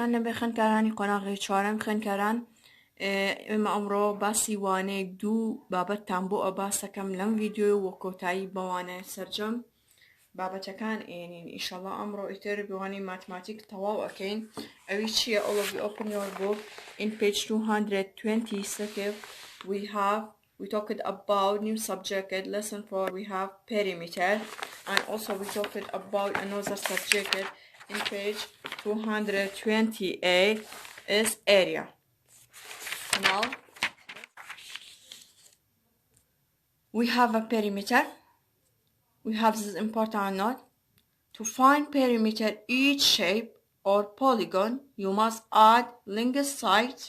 خۆشتان لەبێ خوێندکارانی قۆناغی چوارەم خوێندکاران ئێمە ئەمڕۆ باسی وانەیەک دوو بابەتتان بۆ ئەباسەکەم لەم ڤیدیۆ وە کۆتایی بەوانە سەرجەم بابەتەکان ئێنین ئیشەڵڵا ئەمڕۆ ئیتر بوانی ماتماتیک تەواو ئەکەین ئەوی چییە all of you open your book in page 226 we talked about new subject lesson 4 we have perimeter and also we talked about another subject in page 228 is area. Now we have a perimeter. We have this important note. To find perimeter each shape or polygon you must add length side.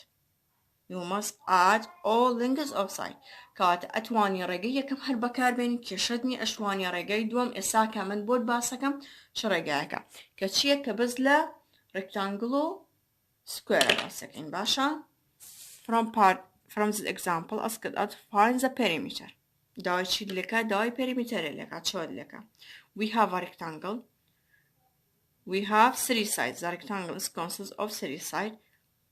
You must add all lengths of side. كات أتواني رجية كم هالبكار بين كشدني أشواني رجي دوم إساكا من بود باسكم شرجاكا كشيء كبزلة rectangle square باسكين باشا. From this example أسكت find the perimeter. داي شيء لكا داي perimeter لكا شود لكا. We have a rectangle. We have three sides. The rectangle consists of three sides.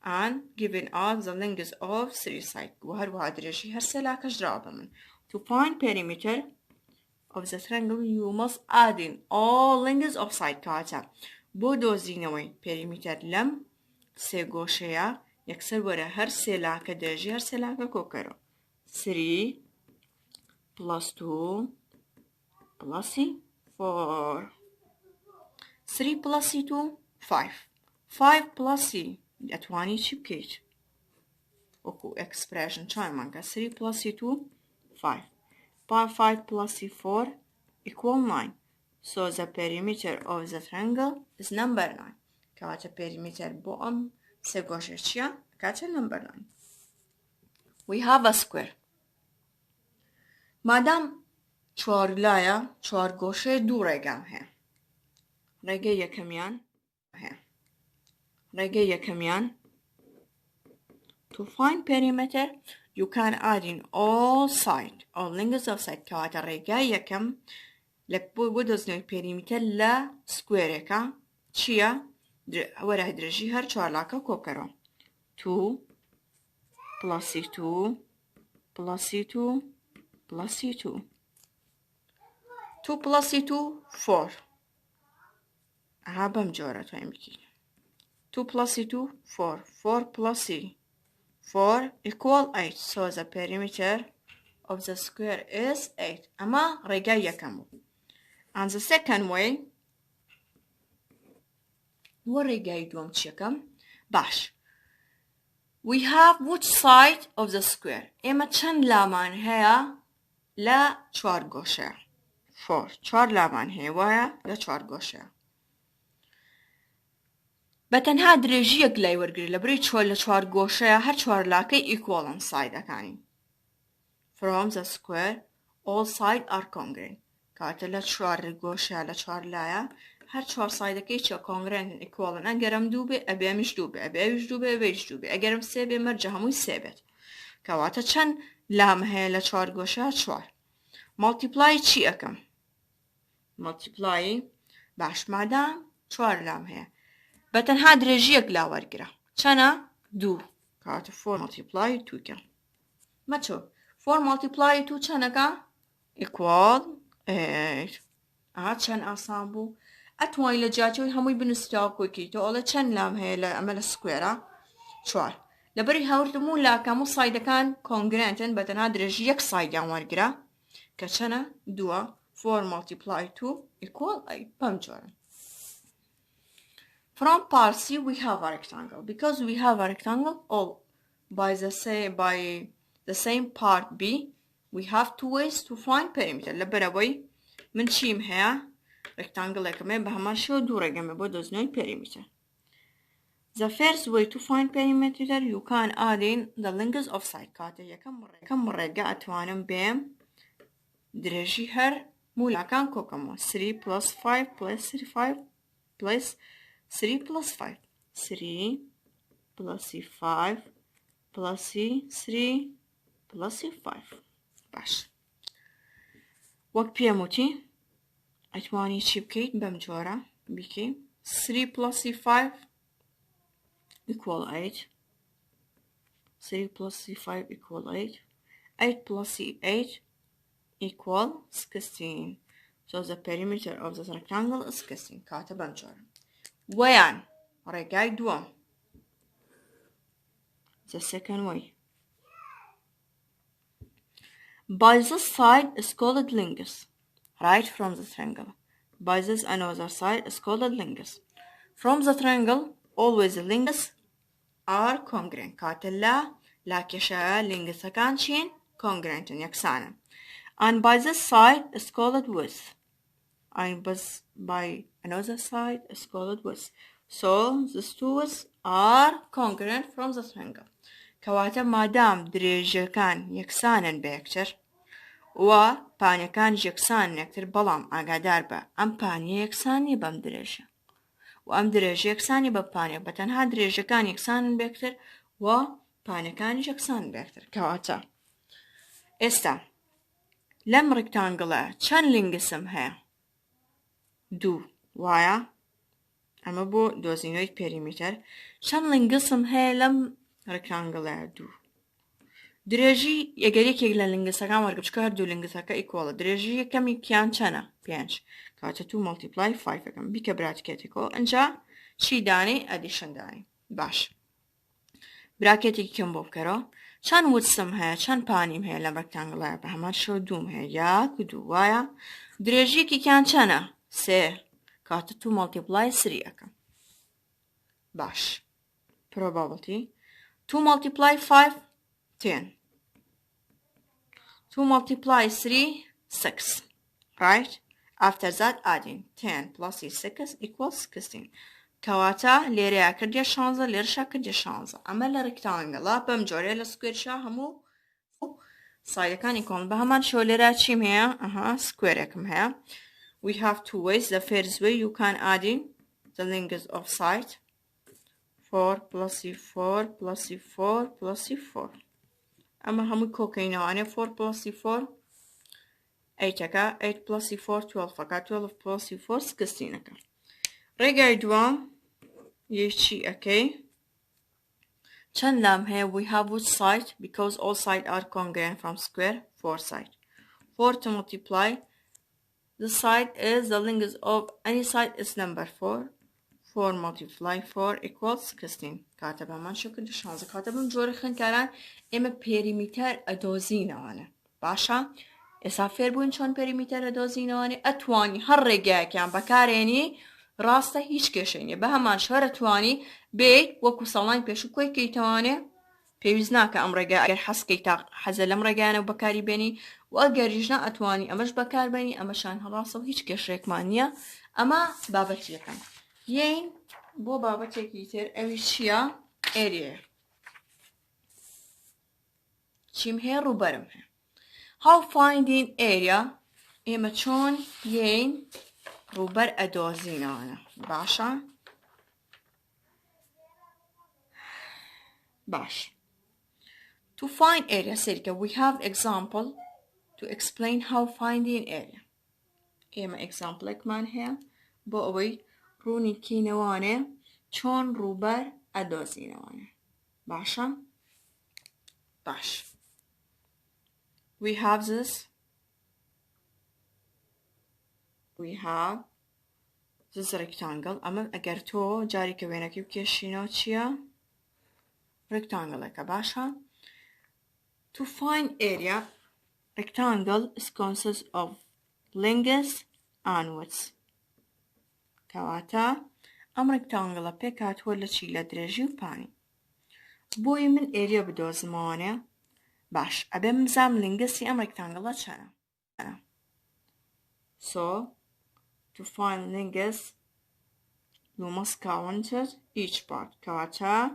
And giving us the length of three sides. وهاد رجي هرسلا كجرابة من. To find perimeter of the triangle you must add in all lengths of side كاتا. بودو زينوي perimeter لم سيغوشيا يكسر ورا هرسلا كدرجي هرسلا كوكرو. 3 plus 2 plus 4. 3 plus 2 5. 5 plus أتواني شي بكيت وكو expression شاي مانكا 3 plus 2 5 5 plus 4 equal 9 so the perimeter of the triangle is number 9 كاتا perimeter بوم سيغوشيا كاتا number 9 we have a square مادام چوار لايا چوار گوشه دو رقم هي رقه يكميان هي رقية كمان. To find perimeter you can add in all side all lengths of side كواتا رقية كم لك بودوزنو perimeter لا سكويركا چيا ورا درجي هر چوارلاكا كوكرو 2 plus 2 plus 2 plus 2 2 plus 2 4 هابم جورة تويمكي 2 plus 2 4 4 plus 4 equal 8 so the perimeter of the square is 8 أما رجاية كمو and the second way ورجاي دوم تشكم باش we have which side of the square إما چند لامان هيا لا چوار گوشه 4 چوار لامان هيا ويا لا چوار گوشه بەتەنها درێژیەک لای وەرگری لەبەرەی لە چوار گۆشەیە هەر چوار لاکەی ئیکۆڵن سایدەکانی. From the square all sides are congruent. کاتە لە چوار گۆشەیە لە چوار لایە هەر چوار سایدەکەی چە کۆنگرێنتن ئیکۆڵن ئەگەرم دوو بێ ئەبێمیش دوو بێ ئەبێویش دوو بێ ئەبێویش دوو بێ ئەگەرم سێ بێ مەرجە هەمووی سێ بێت. کەواتە چەند لام هەیە لە چوار گۆشەیە چوار. مالتیپلای چی ئەکەم؟ مالتیپلای باش مادام چوار لام هەیە بەتەنها درێژیەک لا وەرگرە چەنە دوو کاتە 4 multiply 2 کە مەچۆ 4 multiply 2 چەنەکە equal 8 ئاها چەند ئاسان بوو ئەتوانی لە جیاتەوەی هەمووی بنووسیتەوە کۆکیتەوە ئەڵێ چەند لام هەیە لە ئەمە لە سکوێرە چوار لەبەری هەوردموو لاکەم و سایدەکان کۆنگرێنتن بەتەنها درێژی یەک سایدیان وەرگرە کە چەنە دووە 4 multiply 2 equal 8 بەم جۆرە. From part C we have a rectangle. Because we have a rectangle all by the same part B we have two ways to find perimeter. لبرابوي من شيم هي rectangle كمان بهما شو دورة جنب بدوزنوي perimeter. The first way to find perimeter you can add in the lengths of side. كاته كم مرة قاعد توانم بهم درجي هر مولا كان كوكمو 3 plus 5 plus 5 plus 3 plus 5 3 plus 5 plus 3 plus 5 باش وەک پێم وتی ئەتوانی چی بکەیت بەم جۆرە بیکەی 3 plus 5 equal 8. 3 plus C5 equal 8. 8 plus C8 equal 16. So the perimeter of the rectangle is 16. كاتبة مجرد. وين رجعي دوام. The second way. By this side is called lingus. Right from the triangle. By this another side is called lingus. From the triangle, always the lingus are congruent. كاتلا لاكشا lingus كان شين congruent يكسانا. And by this side is called width. And by another side is called width. So these two widths are congruent from the triangle. كواتا مادام دريجة كان يكسانا بيكتر و پانيا كان يكسان يكتر بلام اگادار با ام پانيا يكساني بام دريجة و ام دريجة يكساني با پانيا بتنها دريجة كان يكسان بيكتر و پانيا كان يكسان بيكتر كواتا استا لم ركتانجلا چن لنگسم هيا دو وايا اما بو دوزينوي پيريمتر چن لنگسم هيا لم ركتانجلا دو درێژی یەگەرێکێک لە لنگسەکان وەرگە چکە هەردوو لنگسەکە ئیکۆڵە درێژی یەکەمی کیان چەنە 5 کاتە 2 مڵتیپلای 5 ئەەکەم بیکە براکێتێکەوە ئەنجا چی دانی ئەدیشن دانی باش براکێتێکی کەم بۆ بکەرەوە چەند وتسم هەیە چەند پانیم هەیە لە ڕێکتانگڵایە بە هەمان شەو دووم هەیە یاک و دوو وایە درێژیەکی کیان چەنە 3 کاتە 2 مڵتیپلای 3 ئەەکەم باش probability 2 multiply 5 10. 2 multiply 3, 6. Right? After that, adding 10 plus 6 equals 16. كواتا ليريا كرديا شانزا ليرشا كرديا شانزا. أما لركتانجلا بمجوري لسكويرشا همو سايدا كان يكون بهمان شو ليريا تشيم هيا سكويركم هيا. We have two ways. The first way you can adding the lingus of side. 4 plus C4 plus C4 plus C4. أما هم كوكينا أنا 4 plus C4 8 plus C4 12 12 plus C4 16 رجع دوام يشي أكي چند لام هي we have which side because all sides are congruent from square 4 side 4 to multiply the side is the lingus of any side is number 4 4 multiply 4 equals 16 كاتبها ما نشوف كده شانزة كاتبهم جوري خن كاران إما بيريمتر أدوزينا وانا باشا إسافر بوين شون بيريمتر أدوزينا وانا أتواني هر رجاء كان بكاريني راسته هيش كشيني بهمان شهر أتواني بي وكو صلاني بيشو كوي كي تواني بيوزناك أم رجاء أجر حس كي تاق حزل أم رجاءنا وبكاري بيني وأجر رجنا أتواني أمش بكار بيني أمشان هراسة هيش كشريك مانيا أما بابتي كان ين بو بابتي كتير أويشيا area چیم هی رو برم هی how finding area اما چون ین رو بر ادوزین آنه باشا باش to find area سرکه we have example to explain how finding area اما example اکمان هی با اوی رونی کینوانه چون رو بر ادوزینوانه باشا باش we have this rectangle اما اگر تو جاری که بینکی بکشینا چیه rectangle اکا باشا to find area rectangle is consists of lingus and width كواتا ام rectangle بيكات ولا چی لدرجی و پانی بوی من area بدوزمانه باش ابي مزام لنگسی ام rectangle چنه so to find lingus you must count each part كواتا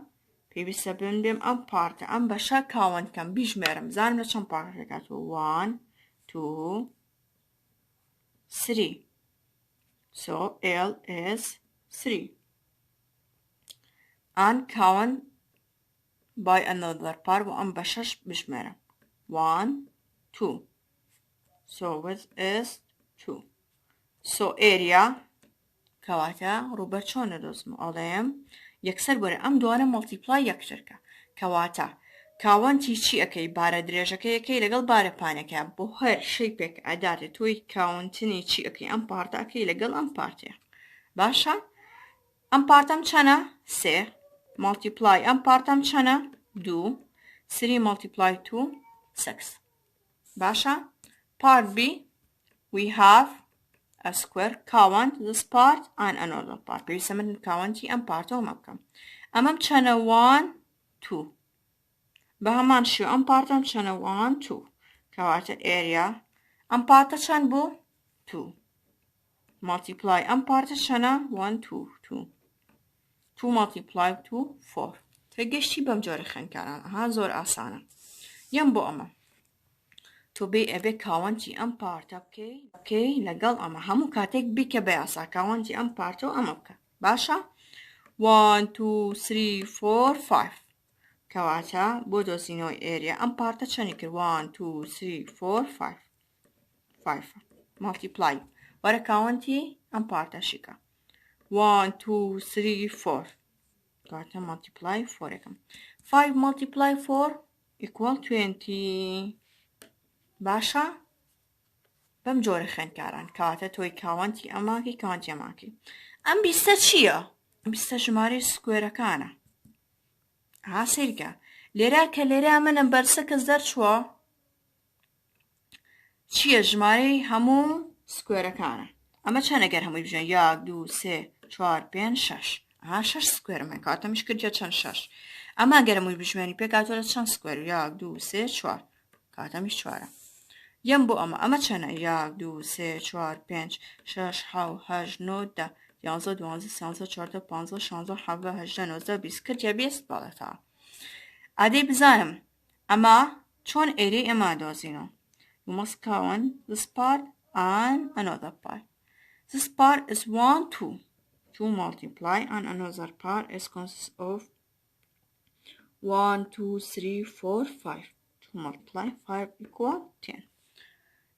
بيبي سبن بيم ام part ام بشا count كم بيجمرم زانم لچم part ركاتو 1 2 3 so L is 3 and count by another part وأم بشش بشمرة 1 2 so width is 2 so area كواتا روبر چون دوزم عليهم یەکسەر وەرە ئەم دوانە مەڵتیپلای یەکترکە کەواتە کاوەنتی چی ئەەکەی بارە درێژەکە یەکەی لەگەڵ بارە بۆ هەر شەیپێک ئەداتێ تۆی کاونتنی چی ئەەکەی ئەم پارتە ئەەکەی لەگەڵ ئەم پارتەیە باشە ئەم پارتەم چەنە 3 مەڵتیپلای ئەم پارتەم چەنە 2 3 مەڵتیپلای 2 6 باشە part B we have a square count this part and another part پێویستە من کاونتی ئەم پارتەوە مەبکەم ئەمەم چەنە 1 2 بە هەمان شێوە ئەم پارتەم چەنە 1 2 کەواتە ئێریا ئەم پارتە چەند بوو 2 multiply ئەم پارتە چەنە 1 2 2 2 multiply 2 4 تێگەشتی بەم جۆرە خوێندکاران ئەها زۆر ئاسانە یەم بۆ ئەمە تۆ بێ ئەبێ کاوەنتی ئەم پارتە بکەی لەگەڵ ئەمە هەموو کاتێک بیکە بە یاسا کاوەنتی ئەم پارتەوە ئەمە بکە باشە 1 2 3 4 5 کەواتە بۆ دۆزینەوەی ئێریا ئەم پارتە چەندی کرد 1 2 3 4 5 multiply وەرە کاوەنتی ئەم پارتەشیکە 1 2 3 4 کەواتە multiply 4 یەکەم 5 multiply 4 equal 20 باشە بەم جۆرە خوێندکاران کەواتە تۆی کاوەنتی ئەماکی کاوەنتی ئەماکی ئەم بیستە چییە؟ ئەم بیستە ژمارەی سکوێرەکانە ها سیرکە لێرە کە لێرە منە بەرسە کەس دەرچووە چییە ژمارەی هەموو سکوێرەکانە ئەمە چەند ئەگەر هەمووی بژێن 1 2 3 4 5 6 ها 6 سکوێرمە کاتەمیش کردە چەند 6 ئەمە ئەگەر هەمووی بژمێنی پێکاتۆرە چەند سکوێر 1 2 3 4 کاتەمیش 4 یەم بۆ ئەمە چەنە 1 2 3 4 5 6 7 8 9 10 11 12 13 14 15 16 17 18 19 20 کردە 20 باڵێتەوە ئادەی بزانم ئەمە چۆن ئێرەی ئەمە دۆزینەوە you must count this part and another part this part is 1 2 2 multiply and another part is consists of 1 2 3 4 5 2 multiply 5 equal 10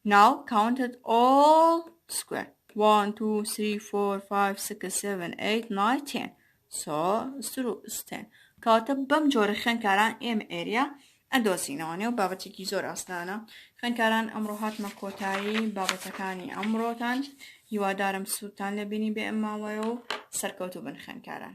now count it all square 1 2 3 4 5 6 7 8 9 10 so it's 10 کاتە بەم جۆرە خوێندکاران ئێمە ئێریا ئەدۆزینەوە و بابەتێکی زۆر ئاسانە خوێندکاران ئەمڕۆ هاتمە کۆتایی بابەتەکانی ئەمڕۆتان هیوادارم سوودتان لەبینی بێ ئەماوەیە و سەرکەوتوو بن خوێندکاران